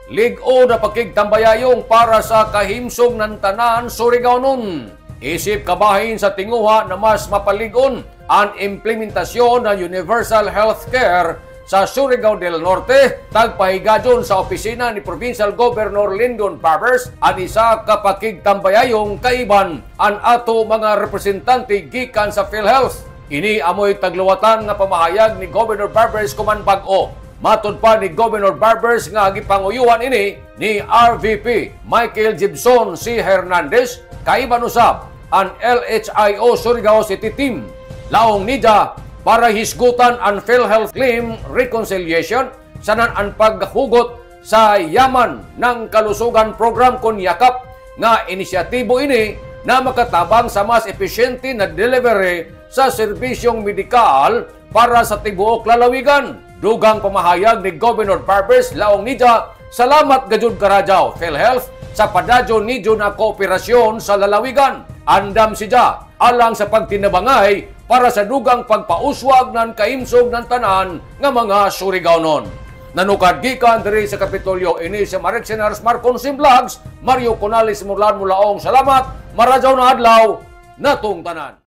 ligo na pakigtambayayong para sa kahimsog ng tanan Surigao nun. Isip kabahin sa tinguha na mas mapaligon ang implementasyon ng Universal Healthcare sa Surigao del Norte, tagpahigadyon sa opisina ni Provincial Governor Lyndon Barbers ang isa kapakigtambayayong kaiban ang ato mga representante gikan sa PhilHealth. Ini amoy tagluwatan nga pamahayag ni Governor Barbers kuman bag-o. Matud pa ni Governor Barbers nga gipanguyuhan ini ni RVP Michael Gibson C. Hernandez kaiban usab ang LHIO Surigao City Team. Laong nida para hisgutan ang PhilHealth Claim Reconciliation sanan ang paghugot sa yaman ng kalusugan program kon yakap nga inisyatibo ini na makatabang sa mas epesyente na delivery sa serbisyong medikal para sa tibuok lalawigan. Dugang pamahayag ni Governor Barbers laong nida, salamat gajud karajaw PhilHealth sa padadyo nidyo na kooperasyon sa lalawigan. Andam siya alang sa pagtinabangay para sa dugang pagpauswag ng kaimsog ng tanan nga mga Surigaonon. Nanukad gikan diri sa Kapitolyo ini sa Marek Senars Marcon Vlogs, Mario Conales Murlan Mulaong. Salamat, marajaw na adlaw natong tanan.